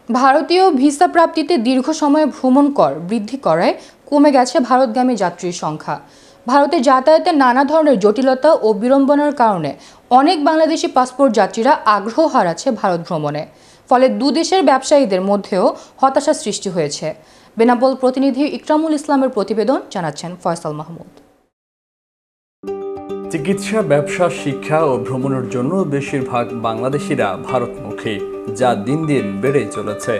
ভারতীয় ভিসা প্রাপ্তিতে দীর্ঘ সময়ে ভ্রমণ কর বৃদ্ধি করায় কমে গেছে ভারতগামী যাত্রীর সংখ্যা। ভারতে যাতায়াতের নানা ধরনের জটিলতা ও বিড়ম্বনার কারণে অনেক বাংলাদেশি পাসপোর্ট যাত্রীরা আগ্রহ হারাচ্ছে ভারত ভ্রমণে। ফলে দুদেশের ব্যবসায়ীদের মধ্যেও হতাশা সৃষ্টি হয়েছে। বেনাপোল প্রতিনিধি ইকরামুল ইসলামের প্রতিবেদন, জানাচ্ছেন ফয়সাল মাহমুদ। চিকিৎসা, ব্যবসা, শিক্ষা ও ভ্রমণের জন্য বেশিরভাগ বাংলাদেশিরা ভারতমুখী, যা দিন দিন বেড়েই চলেছে।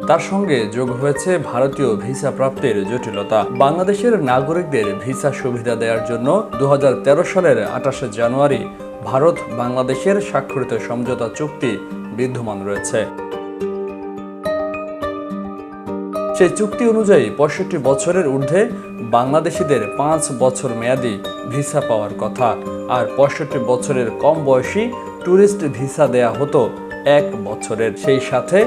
তার সঙ্গে যোগ হয়েছে ভারতীয় ভিসা প্রাপ্তির জটিলতা। বাংলাদেশের নাগরিকদের ভিসা সুবিধা দেওয়ার জন্য 2013 সালের 28 জানুয়ারি ভারত বাংলাদেশের স্বাক্ষরিত সমঝোতা চুক্তি বিদ্যমান রয়েছে। সেই চুক্তি অনুযায়ী 65 বছরের ঊর্ধ্বে বাংলাদেশিদের 5 বছর মেয়াদী ভিসা পাওয়ার কথা, আর 65 বছরের কম বয়সী ট্যুরিস্ট ভিসা দেয়া হতো 1 বছরের। সেই সাথে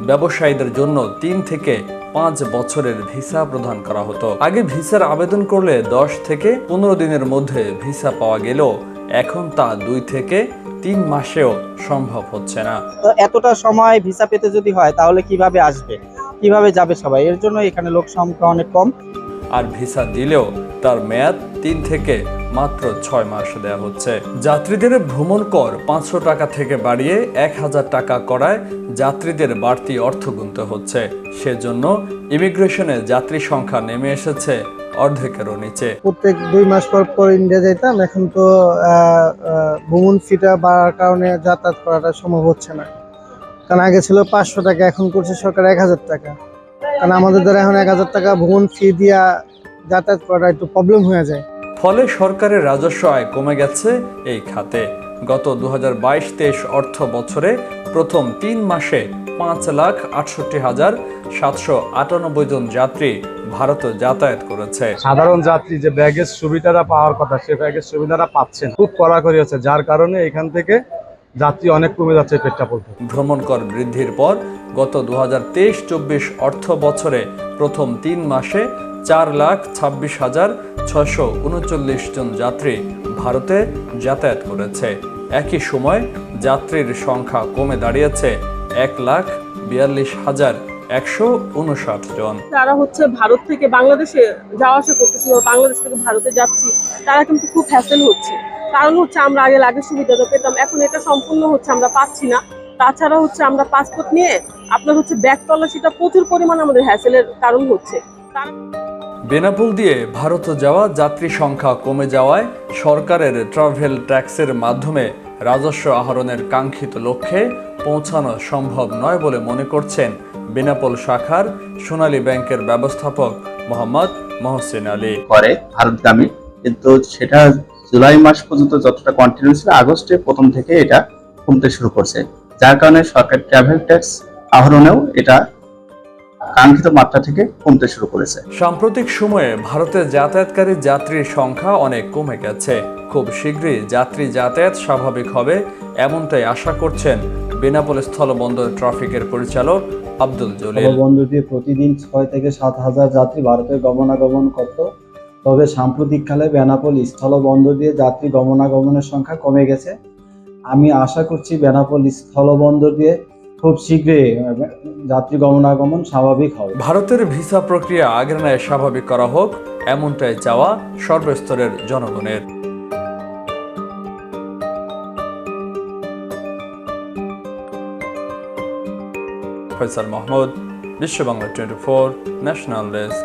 ব্যবসায়ীদের জন্য 3 থেকে 5 বছরের ভিসা প্রদান করা হতো। আগে ভিসার আবেদন করলে 10 থেকে 15 দিনের মধ্যে ভিসা পাওয়া গেলেও এখন তা 2 থেকে 3 মাসেও সম্ভব হচ্ছে না। এতটা সময় ভিসা পেতে যদি হয় তাহলে কিভাবে আসবে, কিভাবে যাবে সবাই? এর জন্য এখানে লোক সংখ্যা অনেক কম। আর ভিসা দিলেও তার মেয়াদ 3 থেকে মাত্র 6 মাস দেওয়া হচ্ছে। যাত্রীদের ভ্রমণ কর 500 টাকা থেকে বাড়িয়ে 1000 টাকা করায় যাত্রীদের বাড়তি অর্থ গুনতে হচ্ছে। সেজন্য ইমিগ্রেশনে যাত্রী সংখ্যা নেমে এসেছে অর্ধেকেরও নিচে। প্রত্যেক 2 মাস পর পর ইন্ডিয়া যেতাম, এখন তো ভ্রমণ ফিটা বাড়ার কারণে যাতায়াত করাটা সম্ভব হচ্ছে না। কারণ আগে ছিল 500 টাকা, এখন করছে সরকার 1000 টাকা। কারণ আমাদের দ্বারা এখন 1000 টাকা ভ্রমণ ফি দিয়া যাতায়াত করাটা একটু প্রবলেম হয়ে যায়। ফলে সরকারের রাজস্ব আয় কমে গেছে এই খাতে। গত 2022-23 অর্থ বছরে প্রথম 3 মাসে 5,68,798 জন যাত্রী ভারতে যাতায়াত করেছে। সাধারণ যাত্রী যে ব্যাগেজ সুবিধাটা পাওয়ার কথা, সে ব্যাগেজ সুবিধাটা পাচ্ছেন, খুব কড়াকড়ি হচ্ছে, যার কারণে এখান থেকে যাত্রী অনেক কমে যাচ্ছে পেট্রাপোল। ভ্রমণ কর বৃদ্ধির পর গত 2023-24 অর্থ বছরে প্রথম 3 মাসে 4,26,639 জন যাত্রী ভারতে যাতায়াত করেছে। একই সময় যাত্রীর সংখ্যা কমে দাঁড়িয়েছে 1,42,159 জন। তারা ভারত থেকে বাংলাদেশে যাওয়া আসা করতেছি বা বাংলাদেশ থেকে ভারতে যাচ্ছি, তারা কিন্তু খুব হ্যাসেল হচ্ছে। কারণ আমরা আগে লাগেজ সুবিধাটা পেতাম, এখন এটা সম্পূর্ণ আমরা পাচ্ছি না। তাছাড়া আমরা পাসপোর্ট নিয়ে আপনার ব্যাগ তল্লাশিটা প্রচুর পরিমাণ আমাদের হ্যাসেলের কারণ হচ্ছে। বেনাপোল দিয়ে ভারত যাওয়া যাত্রী সংখ্যা কমে যাওয়ায় সরকারের ট্রাভেল ট্যাক্সের মাধ্যমে রাজস্ব আহরণের কাঙ্ক্ষিত লক্ষ্যে পৌঁছানো সম্ভব নয় বলে মনে করছেন বেনাপোল শাখার সোনালী ব্যাংকের ব্যবস্থাপক মোহাম্মদ মহসিন আলী। করে ভারতগামী, কিন্তু সেটা জুলাই মাস পর্যন্ত যতটা কন্টিনিউ ছিল, আগস্টে প্রথম থেকে এটা কমতে শুরু করছে, যার কারণে সরকার ট্রাভেল ট্যাক্স আহরণেও এটা কাঙ্ক্ষিত মাত্রা থেকে কমতে শুরু করেছে। সাম্প্রতিক সময়ে ভারতে যাতায়াতকারী যাত্রীর সংখ্যা অনেক কমে গেছে। খুব শীঘ্রই যাত্রী যাতায়াত স্বাভাবিক হবে, এমনটাই আশা করছেন বেনাপোল স্থলবন্দর ট্রাফিকের পরিচালক আব্দুল জলিল। স্থলবন্দর দিয়ে প্রতিদিন 6 থেকে 7,000 যাত্রী ভারতে গমনাগমন করত। তবে সাম্প্রতিককালে বেনাপোল স্থলবন্দর দিয়ে যাত্রী গমনাগমনের সংখ্যা কমে গেছে। আমি আশা করছি বেনাপোল স্থলবন্দর দিয়ে খুব শীঘ্রই যাত্রী গমনাগমন স্বাভাবিক হবে। ভারতের ভিসা প্রক্রিয়া আগের ন্যায় স্বাভাবিক করা হোক, এমনটাই চাওয়া সর্বস্তরের জনগণের। ফয়সাল মাহমুদ, বিশ্ব বাংলা 24 ন্যাশনাল ডেস্ক।